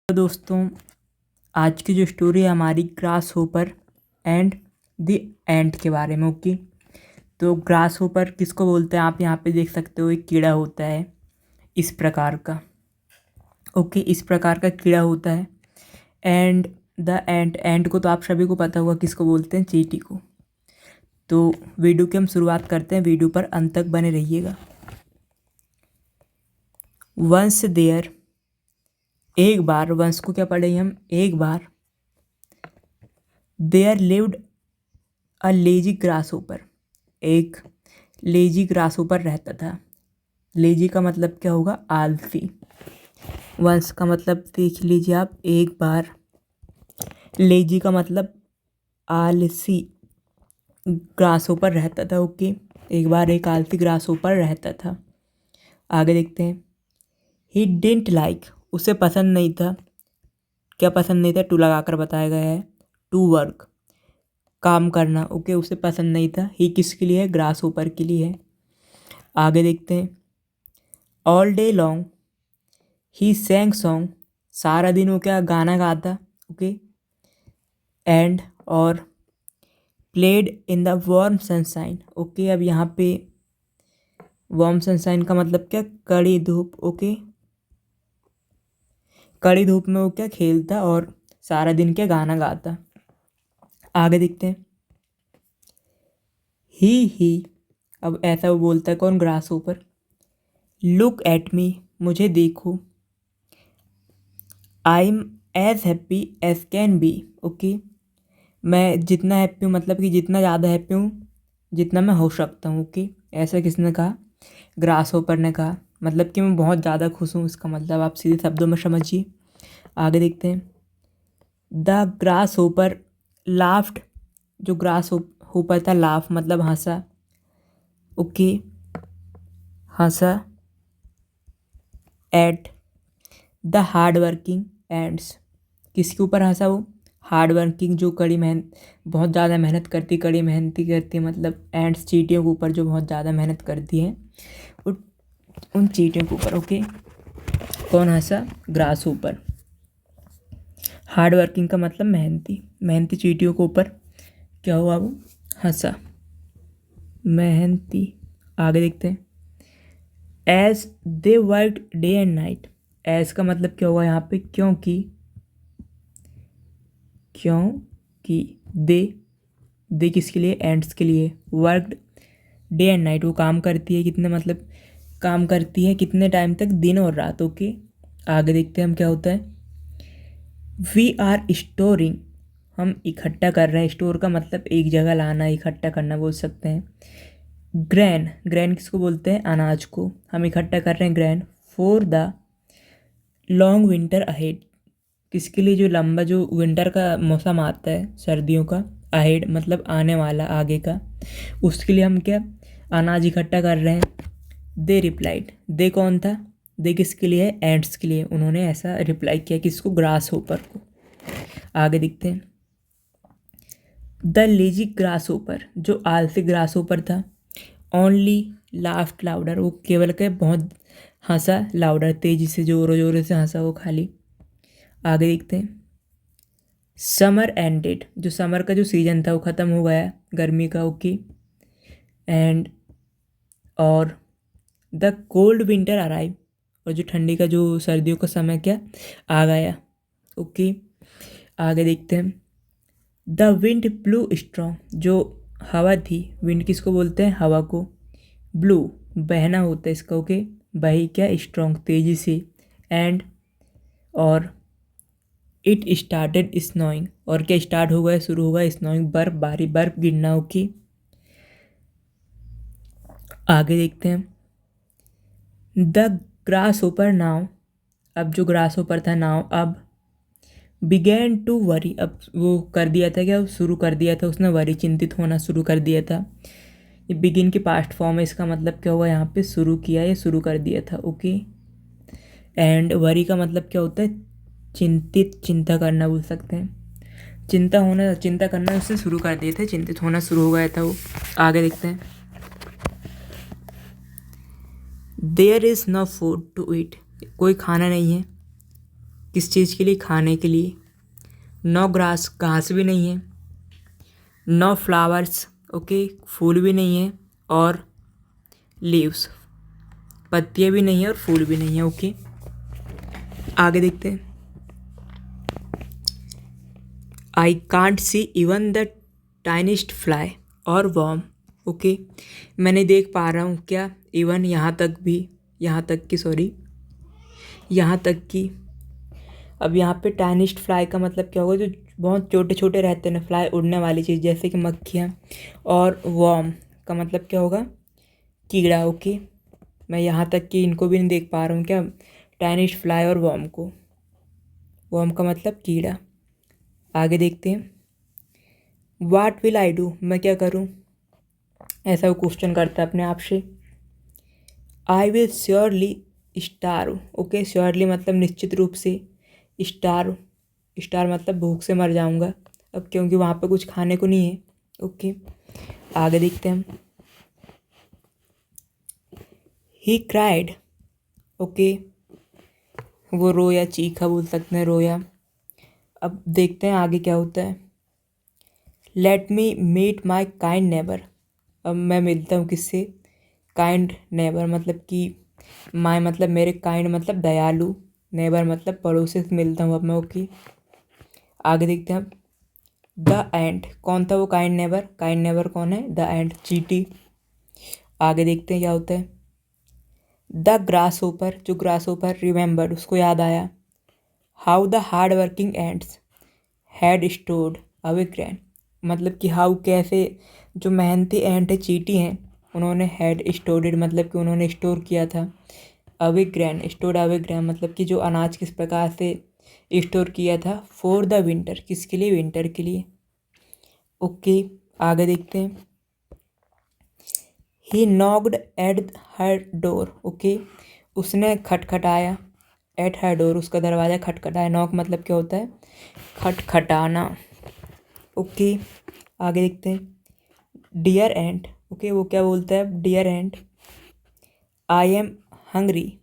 तो दोस्तों, आज की जो स्टोरी है हमारी ग्रास होपर एंड द एंट के बारे में। ओके, तो ग्रास होपर किसको बोलते हैं आप यहाँ पे देख सकते हो। एक कीड़ा होता है इस प्रकार का। ओके, इस प्रकार का कीड़ा होता है। एंड द एंट, एंट को तो आप सभी को पता होगा किसको बोलते हैं, चींटी को। तो वीडियो की हम शुरुआत करते हैं, वीडियो पर अंत तक बने रहिएगा। वंस देयर, एक बार, वंस को क्या पढ़ेंगे हम, एक बार। There lived a lazy grasshopper, एक लेजी ग्रास होपर रहता था। लेजी का मतलब क्या होगा, आलसी। वंस का मतलब देख लीजिए आप, एक बार। लेजी का मतलब आलसी ग्रास होपर रहता था। ओके, एक बार एक आलसी ग्रास होपर रहता था। आगे देखते हैं। ही डिडंट लाइक, उसे पसंद नहीं था। क्या पसंद नहीं था, टू लगाकर बताया गया है, टू वर्क, काम करना। ओके, उसे पसंद नहीं था। ही किसके लिए है, ग्रास होपर के लिए है। आगे देखते हैं। ऑल डे लॉन्ग ही सैंग सॉन्ग, सारा दिन वो क्या गाना गाता। ओके, एंड और played in the warm sunshine. Okay, अब यहाँ पे वार्म सनशाइन का मतलब क्या, कड़ी धूप। ओके, कड़ी धूप में वो क्या खेलता और सारा दिन क्या गाना गाता। आगे देखते हैं। ही अब ऐसा वो बोलता है कौन, ग्रास ऊपर। लुक एट मी, मुझे देखो। I am as happy as can be. Okay, मैं जितना हैप्पी हूँ, मतलब कि जितना ज़्यादा हैप्पी हूँ जितना मैं हो सकता हूँ। ओके, ऐसा किसने कहा, ग्रास होपर ने कहा। मतलब कि मैं बहुत ज़्यादा खुश हूँ, इसका मतलब आप सीधे शब्दों में समझिए। आगे देखते हैं। द ग्रास होपर लाफ्ड, जो ग्रास होपर था, लाफ मतलब हंसा। ओके, हंसा at the hard working ants, किसके ऊपर हंसा वो, हार्ड वर्किंग, जो कड़ी मेहनत, बहुत ज़्यादा मेहनत करती, कड़ी मेहनती करती है, मतलब एंड्स, चींटियों के ऊपर जो बहुत ज़्यादा मेहनत करती हैं, उन चींटियों के ऊपर। ओके, कौन हंसा, ग्रास ऊपर। हार्ड वर्किंग का मतलब मेहनती, मेहनती चींटियों के ऊपर क्या हुआ, वो हंसा, मेहनती। आगे देखते हैं। As they worked day and night, as का मतलब क्या हुआ यहाँ पे, क्योंकि, क्योंकि दे किसके लिए, एंड्स के लिए। वर्कड डे एंड नाइट, वो काम करती है कितने, मतलब काम करती है कितने टाइम तक, दिन और रात। ओके, आगे देखते हैं हम क्या होता है। वी आर स्टोरिंग, हम इकट्ठा कर रहे हैं। स्टोर का मतलब एक जगह लाना, इकट्ठा करना बोल सकते हैं। ग्रैन, ग्रैन किसको बोलते हैं, अनाज को। हम इकट्ठा कर रहे हैं gran for the long winter ahead, किसके लिए, जो लंबा जो विंटर का मौसम आता है, सर्दियों का। अहेड मतलब आने वाला, आगे का, उसके लिए हम क्या अनाज इकट्ठा कर रहे हैं। दे रिप्लाइड, दे कौन था, दे किसके लिए है, एंट्स के लिए। उन्होंने ऐसा रिप्लाई किया किसको, ग्रास होपर को। आगे दिखते हैं। द लेजी ग्रास होपर, जो आलसी ग्रास होपर था, ओनली लाफ्ड लाउडर, वो केवल के बहुत हंसा, लाउडर तेजी से, जोरों जोरों से हंसा वो खाली। आगे देखते हैं। समर एंडेड, जो समर का जो सीजन था वो ख़त्म हो गया, गर्मी का। ओके, एंड और द कोल्ड विंटर अराइव, और जो ठंडी का, जो सर्दियों का समय क्या आ गया। ओके, आगे देखते हैं। द विंड ब्लू स्ट्रॉन्ग, जो हवा थी, विंड किसको बोलते हैं, हवा को। ब्लू बहना होता है इसका। ओके, बही क्या, स्ट्रॉन्ग तेजी से। एंड और इट स्टार्टेड स्नोइंग, और क्या स्टार्ट हो गया, शुरू हो गया, स्नोइंग, बर्फ बारी, बर्फ गिरना। ओके, आगे देखते हैं। द ग्रास होपर नाव, अब जो ग्रास होपर था नाव, अब बिगैन टू वरी, अब वो कर दिया था क्या, शुरू कर दिया था उसने, वरी, चिंतित होना शुरू कर दिया था। ये बिगिन की पास्ट फॉर्म है, इसका मतलब क्या हुआ यहाँ पे, शुरू किया या शुरू कर दिया था। ओके, एंड वरी का मतलब क्या होता है, चिंतित, चिंता करना बोल सकते हैं। चिंता होना, चिंता करना उससे शुरू कर दिए थे, चिंतित होना शुरू हो गया था वो। आगे देखते हैं। There is no food to eat, कोई खाना नहीं है। किस चीज़ के लिए? खाने के लिए। नो ग्रास, घास भी नहीं है। नो फ्लावर्स, ओके, फूल भी नहीं है। और लीव्स, पत्तियाँ भी नहीं है और फूल भी नहीं है। ओके, आगे देखते हैं। I can't see even the tiniest fly और वॉर्म। ओके, मैं नहीं देख पा रहा हूँ क्या? इवन, यहाँ तक भी, यहाँ तक कि अब यहाँ पे टाइनिस्ट फ्लाई का मतलब क्या होगा? जो बहुत छोटे छोटे रहते हैं ना, फ्लाई, उड़ने वाली चीज़, जैसे कि मक्खियाँ। और वॉर्म का मतलब क्या होगा? कीड़ा। ओके, मैं यहाँ तक कि इनको भी नहीं देख पा रहा हूँ क्या? टाइनिस्ट फ्लाई और वॉर्म को। वॉर्म का मतलब कीड़ा। आगे देखते हैं। वाट विल आई डू, मैं क्या करूँ? ऐसा वो क्वेश्चन करता है अपने आप से। I will surely starve. Okay, surely मतलब निश्चित रूप से। स्टार्व, स्टार मतलब भूख से मर जाऊंगा अब, क्योंकि वहाँ पे कुछ खाने को नहीं है। ओके, आगे देखते हैं हम। He cried. ओके, वो रोया, चीखा बोल सकते हैं, रोया। अब देखते हैं आगे क्या होता है। Let me meet my kind neighbour. अब मैं मिलता हूँ किससे? काइंड नेबर मतलब कि माई मतलब मेरे, काइंड मतलब दयालु, नेबर मतलब पड़ोसी से मिलता हूँ अब मैं। ओके, आगे देखते हैं अब। द एंट, कौन था वो काइंड नेबर? काइंड नेबर कौन है? द एंट, चींटी। आगे देखते हैं क्या होता है। द ग्रास ऊपर, जो ग्रास ऊपर रिमेंबर्ड, उसको याद आया। How the hard working ants had stored away gran, मतलब कि हाउ, कैसे जो मेहनती एंट है, चींटी हैं, उन्होंने हैड स्टोर्ड मतलब कि उन्होंने स्टोर किया था। Away gran, stored away gran मतलब कि जो अनाज किस प्रकार से स्टोर किया था। फॉर द विंटर, किसके लिए? विंटर के लिए। ओके, आगे देखते हैं। ही knocked at her door. Okay, उसने खटखटाया। एट हर डोर, उसका दरवाज़ा खटखटाया। नॉक मतलब क्या होता है? खटखटाना। ओके, आगे देखते हैं। डियर एंट। ओके, वो क्या बोलता है? Dear ant, I am hungry,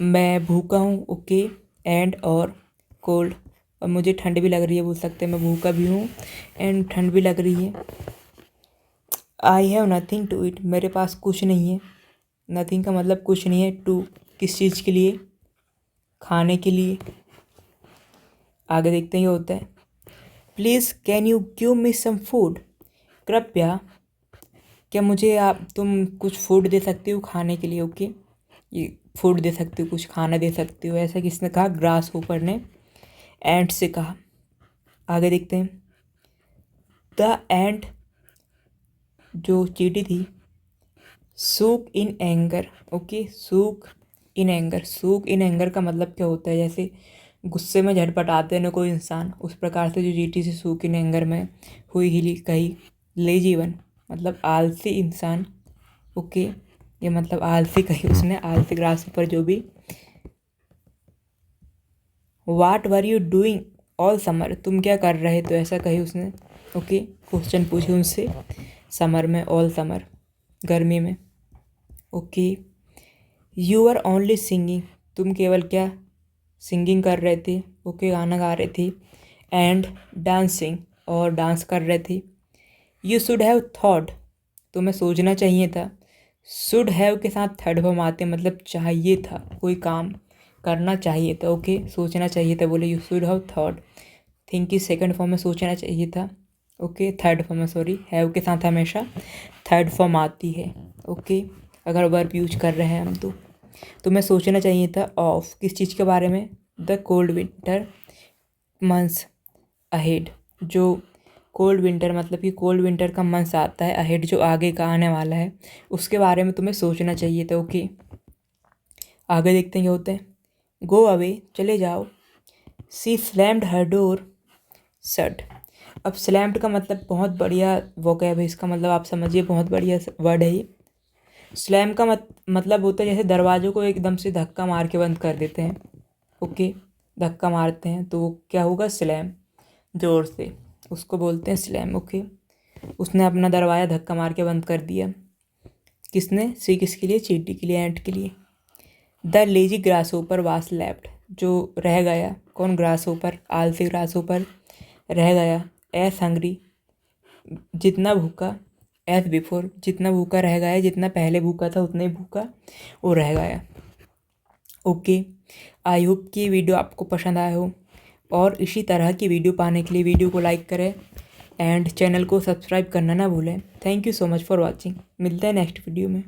मैं भूखा हूँ। ओके, एंड और कोल्ड, और मुझे ठंड भी लग रही है, बोल सकते हैं मैं भूखा भी हूँ एंड ठंड भी लग रही है। I have nothing to eat, मेरे पास कुछ नहीं है। नथिंग का मतलब कुछ नहीं है। टू, किस चीज़ के लिए? खाने के लिए। आगे देखते हैं क्या होता है। Please can you give me some food, कृपया क्या मुझे तुम कुछ फूड दे सकती हो खाने के लिए? ओके, ये फूड दे सकती हो, कुछ खाना दे सकती हो, ऐसा किसने कहा? ग्रास ऊपर ने एंट से कहा। आगे देखते हैं। द एंट, जो चींटी थी, shook in anger. Okay, shook in anger, shook in anger का मतलब क्या होता है? जैसे गुस्से में झटपटाते हैं ना कोई इंसान, उस प्रकार से जो चींटी से सूक इन एंगर में हुई हिली कही। लेजीवन मतलब आलसी इंसान। ओके, ये मतलब आलसी कही उसने, आलसी ग्रास पर जो भी। What were you doing all summer, तुम क्या कर रहे थे ऐसा कही उसने। ओके, क्वेश्चन पूछे उनसे। समर में, ऑल समर, गर्मी में। Okay, you are only singing, तुम केवल क्या? सिंगिंग कर रहे थे। ओके, गाना गा रहे थे। एंड डांसिंग, और डांस कर रहे थे। यू शुड हैव थॉट, तुम्हें सोचना चाहिए था। शुड हैव के साथ थर्ड फॉर्म आते हैं, मतलब चाहिए था, कोई काम करना चाहिए था। ओके, सोचना चाहिए था, बोले you should have thought. Think की सेकंड फॉर्म में सोचना चाहिए था। ओके, थर्ड फॉर्म में, सॉरी, हैव के साथ हमेशा थर्ड फॉर्म आती है। ओके, अगर वर्ब यूज कर रहे हैं हम तो। तुम्हें सोचना चाहिए था ऑफ, किस चीज़ के बारे में? The cold winter months ahead, जो कोल्ड विंटर मतलब कि कोल्ड विंटर का मंथ आता है, अहेड जो आगे का आने वाला है, उसके बारे में तुम्हें सोचना चाहिए था। ओके, आगे देखते हैं क्या होता है। गो अवे, चले जाओ। सी स्लैम्ड हर डोर शट। अब स्लैम्ड का मतलब बहुत बढ़िया वोकैब है, इसका मतलब आप समझिए, बहुत बढ़िया वर्ड है ये। स्लैम का मतलब होता है जैसे दरवाज़ों को एकदम से धक्का मार के बंद कर देते हैं। ओके, धक्का मारते हैं तो क्या होगा? स्लैम, ज़ोर से, उसको बोलते हैं स्लैम। ओके, उसने अपना दरवाज़ा धक्का मार के बंद कर दिया। किसने? सी किसके लिए? चींटी के लिए, एंट के लिए। द लेजी ग्रास ऊपर वास लेफ्ट, जो रह गया, कौन? ग्रास ऊपर, आलसी ग्रास ऊपर रह गया। एस हंग्री, जितना भूखा। एस बिफोर, जितना भूखा रह गया, जितना पहले भूखा था उतना ही भूखा वो रह गया। ओके, आई होप कि वीडियो आपको पसंद आया हो, और इसी तरह की वीडियो पाने के लिए वीडियो को लाइक करें एंड चैनल को सब्सक्राइब करना ना भूलें। Thank you so much for watching. मिलते हैं नेक्स्ट वीडियो में।